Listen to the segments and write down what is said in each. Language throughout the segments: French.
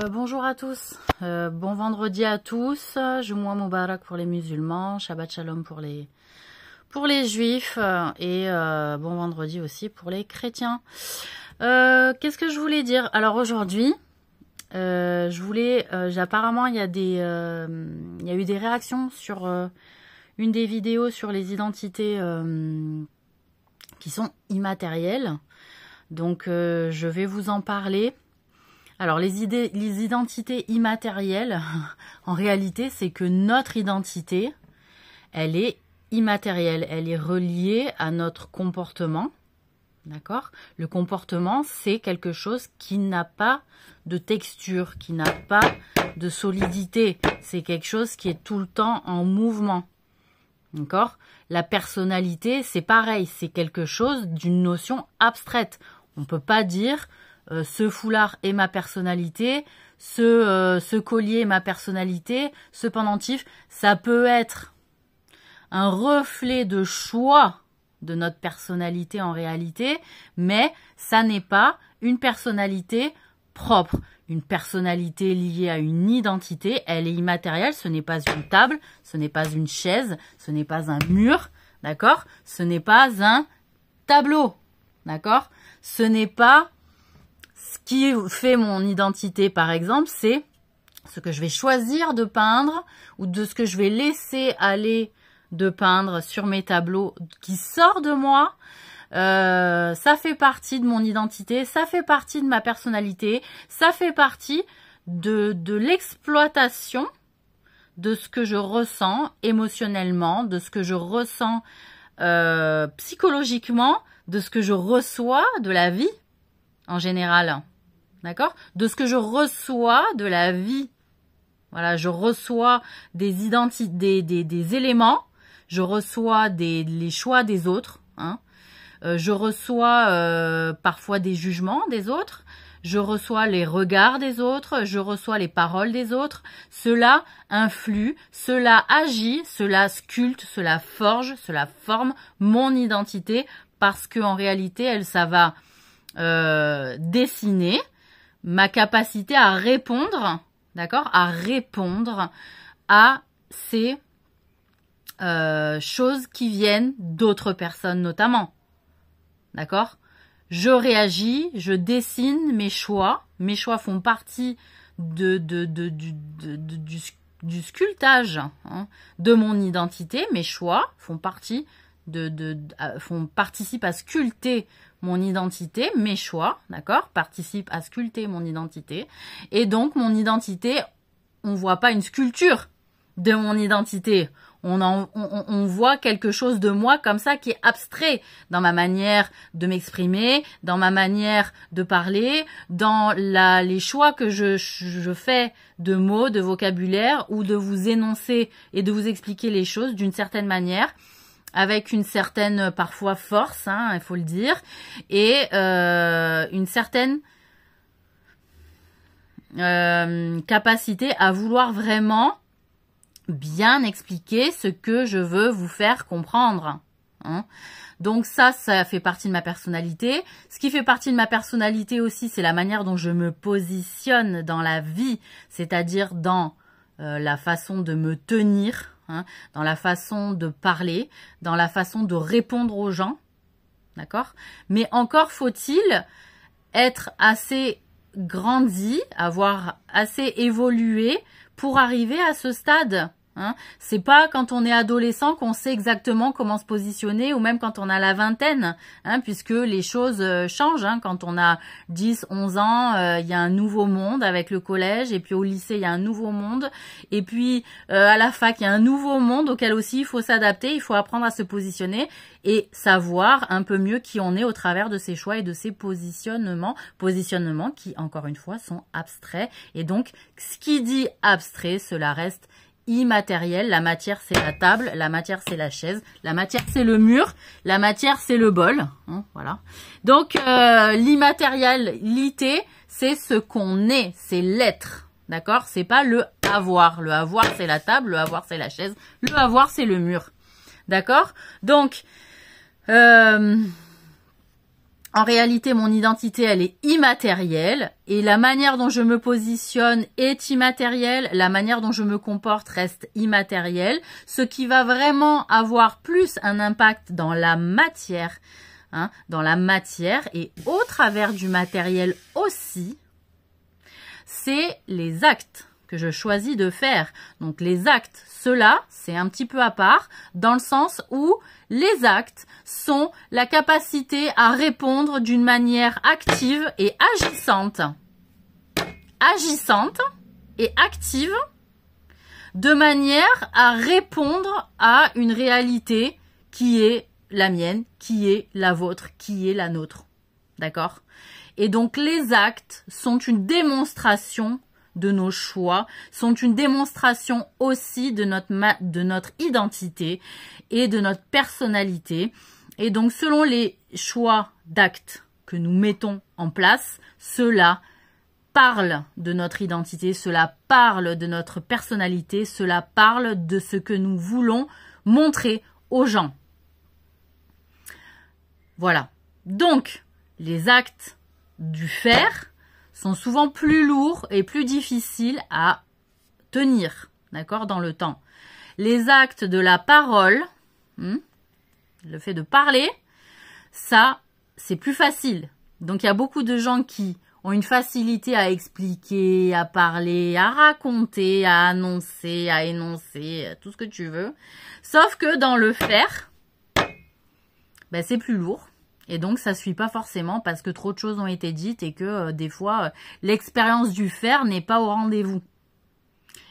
Bonjour à tous, bon vendredi à tous, Jumu'ah Mubarak pour les musulmans, Shabbat Shalom pour les juifs et bon vendredi aussi pour les chrétiens. Qu'est-ce que je voulais dire? Alors aujourd'hui, apparemment il y a eu des réactions sur une des vidéos sur les identités qui sont immatérielles, donc je vais vous en parler. Alors, les identités immatérielles, en réalité, c'est que notre identité, elle est immatérielle. Elle est reliée à notre comportement. D'accord? Le comportement, c'est quelque chose qui n'a pas de texture, qui n'a pas de solidité. C'est quelque chose qui est tout le temps en mouvement. D'accord? La personnalité, c'est pareil. C'est quelque chose d'une notion abstraite. On ne peut pas dire... ce foulard est ma personnalité, ce collier est ma personnalité, ce pendentif, ça peut être un reflet de choix de notre personnalité en réalité, mais ça n'est pas une personnalité propre. Une personnalité liée à une identité, elle est immatérielle, ce n'est pas une table, ce n'est pas une chaise, ce n'est pas un mur, d'accord? Ce n'est pas un tableau, d'accord? Ce n'est pas... Ce qui fait mon identité, par exemple, c'est ce que je vais choisir de peindre ou de ce que je vais laisser aller de peindre sur mes tableaux qui sort de moi. Ça fait partie de mon identité, ça fait partie de ma personnalité, ça fait partie de l'exploitation de ce que je ressens émotionnellement, de ce que je ressens psychologiquement, de ce que je reçois de la vie. En général, d'accord? De ce que je reçois de la vie. Voilà, je reçois des identités, des éléments, je reçois les choix des autres, hein. Je reçois parfois des jugements des autres, je reçois les regards des autres, je reçois les paroles des autres. Cela influe, cela agit, cela sculpte, cela forge, cela forme mon identité parce qu'en réalité, ça va dessiner ma capacité à répondre, d'accord, à répondre à ces choses qui viennent d'autres personnes notamment, d'accord. Je réagis, je dessine mes choix font partie du sculptage, hein, de mon identité. Mes choix font partie participent à sculpter mon identité, mes choix, d'accord, participent à sculpter mon identité. Et donc, mon identité, on voit pas une sculpture de mon identité. On voit quelque chose de moi comme ça qui est abstrait dans ma manière de m'exprimer, dans ma manière de parler, dans les choix que je fais de mots, de vocabulaire ou de vous énoncer et de vous expliquer les choses d'une certaine manière, avec une certaine parfois force, hein, il faut le dire, et une certaine capacité à vouloir vraiment bien expliquer ce que je veux vous faire comprendre, hein. Donc ça fait partie de ma personnalité. Ce qui fait partie de ma personnalité aussi, c'est la manière dont je me positionne dans la vie, c'est-à-dire dans la façon de me tenir, hein, dans la façon de parler, dans la façon de répondre aux gens, d'accord? Mais encore faut-il être assez grandi, avoir assez évolué pour arriver à ce stade. Hein. C'est pas quand on est adolescent qu'on sait exactement comment se positionner, ou même quand on a la vingtaine, hein, puisque les choses changent. Hein. Quand on a 10, 11 ans, il y a un nouveau monde avec le collège, et puis au lycée, il y a un nouveau monde, et puis à la fac, il y a un nouveau monde auquel aussi il faut s'adapter, il faut apprendre à se positionner et savoir un peu mieux qui on est au travers de ses choix et de ses positionnements qui, encore une fois, sont abstraits. Et donc, ce qui dit abstrait, cela reste immatériel. La matière, c'est la table, la matière, c'est la chaise, la matière, c'est le mur, la matière, c'est le bol, hein, voilà. Donc, l'immatérialité, c'est ce qu'on est, c'est l'être, d'accord? C'est pas le avoir. Le avoir, c'est la table, le avoir, c'est la chaise, le avoir, c'est le mur, d'accord? Donc, En réalité, mon identité, elle est immatérielle et la manière dont je me positionne est immatérielle, la manière dont je me comporte reste immatérielle. Ce qui va vraiment avoir plus un impact dans la matière, dans la matière et au travers du matériel aussi, c'est les actes que je choisis de faire. Donc les actes, cela, c'est un petit peu à part, dans le sens où les actes sont la capacité à répondre d'une manière active et agissante. Agissante et active, de manière à répondre à une réalité qui est la mienne, qui est la vôtre, qui est la nôtre. D'accord ? Et donc les actes sont une démonstration de nos choix, sont une démonstration aussi de notre identité et de notre personnalité. Et donc selon les choix d'actes que nous mettons en place, cela parle de notre identité, cela parle de notre personnalité, cela parle de ce que nous voulons montrer aux gens. Voilà. Donc, les actes du faire sont souvent plus lourds et plus difficiles à tenir, d'accord, dans le temps. Les actes de la parole, le fait de parler, ça, c'est plus facile. Donc, il y a beaucoup de gens qui ont une facilité à expliquer, à parler, à raconter, à annoncer, à énoncer, tout ce que tu veux. Sauf que dans le faire, ben, c'est plus lourd. Et donc, ça suit pas forcément parce que trop de choses ont été dites et que des fois, l'expérience du faire n'est pas au rendez-vous.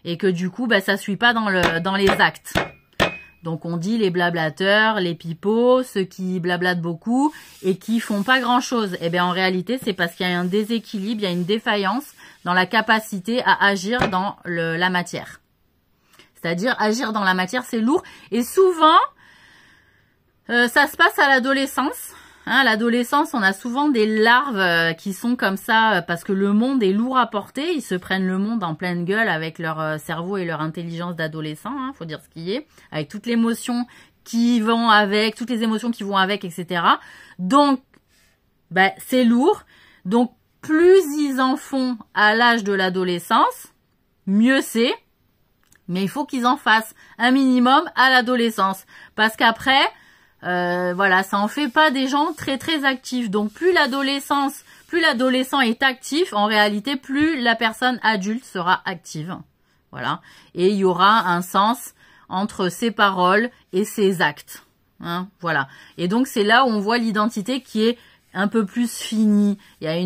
Et que du coup, bah, ça suit pas dans les actes. Donc, on dit les blablateurs, les pipeaux, ceux qui blablatent beaucoup et qui font pas grand-chose. Eh bien, en réalité, c'est parce qu'il y a un déséquilibre, il y a une défaillance dans la capacité à agir dans la matière. C'est-à-dire, agir dans la matière, c'est lourd. Et souvent, ça se passe à l'adolescence. À l'adolescence, on a souvent des larves qui sont comme ça parce que le monde est lourd à porter. Ils se prennent le monde en pleine gueule avec leur cerveau et leur intelligence d'adolescent, faut dire ce qui est, avec toutes les émotions qui vont avec, toutes les émotions qui vont avec, etc. Donc, ben, c'est lourd. Donc, plus ils en font à l'âge de l'adolescence, mieux c'est. Mais il faut qu'ils en fassent un minimum à l'adolescence. Parce qu'après, voilà, ça en fait pas des gens très très actifs. Donc plus l'adolescent est actif, en réalité, plus la personne adulte sera active. Voilà. Et il y aura un sens entre ses paroles et ses actes. Voilà. Et donc c'est là où on voit l'identité qui est un peu plus finie. Il y a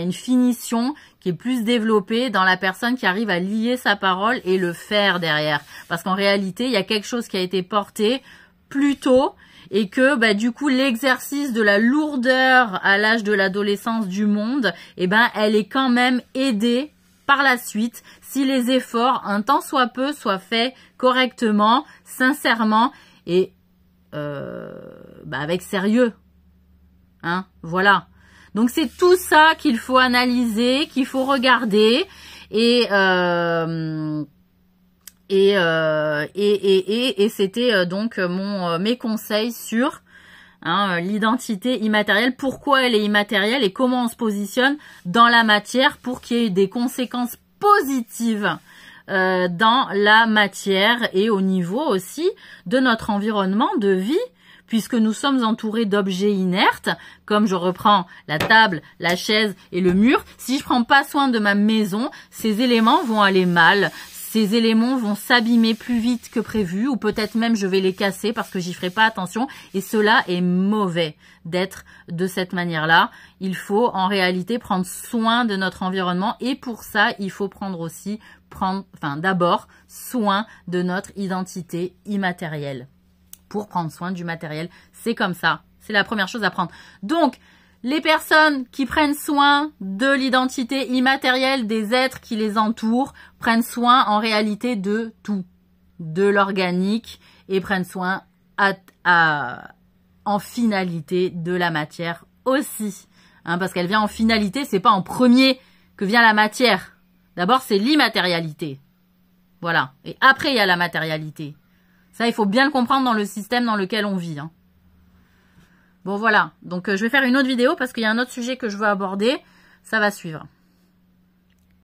une finition qui est plus développée dans la personne qui arrive à lier sa parole et le faire derrière. Parce qu'en réalité, il y a quelque chose qui a été porté plus tôt et que bah, du coup l'exercice de la lourdeur à l'âge de l'adolescence du monde, eh ben elle est quand même aidée par la suite si les efforts, un tant soit peu, soient faits correctement, sincèrement et bah, avec sérieux. Voilà. Donc c'est tout ça qu'il faut analyser, qu'il faut regarder et c'était donc mes conseils sur l'identité immatérielle, pourquoi elle est immatérielle et comment on se positionne dans la matière pour qu'il y ait des conséquences positives dans la matière et au niveau aussi de notre environnement de vie, puisque nous sommes entourés d'objets inertes, comme je reprends la table, la chaise et le mur. Si je prends pas soin de ma maison, ces éléments vont aller mal. Ces éléments vont s'abîmer plus vite que prévu ou peut-être même je vais les casser parce que j'y ferai pas attention et cela est mauvais d'être de cette manière-là. Il faut en réalité prendre soin de notre environnement et pour ça, il faut d'abord soin de notre identité immatérielle. Pour prendre soin du matériel, c'est comme ça. C'est la première chose à prendre. Donc, les personnes qui prennent soin de l'identité immatérielle des êtres qui les entourent prennent soin en réalité de tout, de l'organique et prennent soin en finalité de la matière aussi. Parce qu'elle vient en finalité, c'est pas en premier que vient la matière. D'abord, c'est l'immatérialité. Voilà. Et après, il y a la matérialité. Ça, il faut bien le comprendre dans le système dans lequel on vit. Bon, voilà. Donc, je vais faire une autre vidéo parce qu'il y a un autre sujet que je veux aborder. Ça va suivre.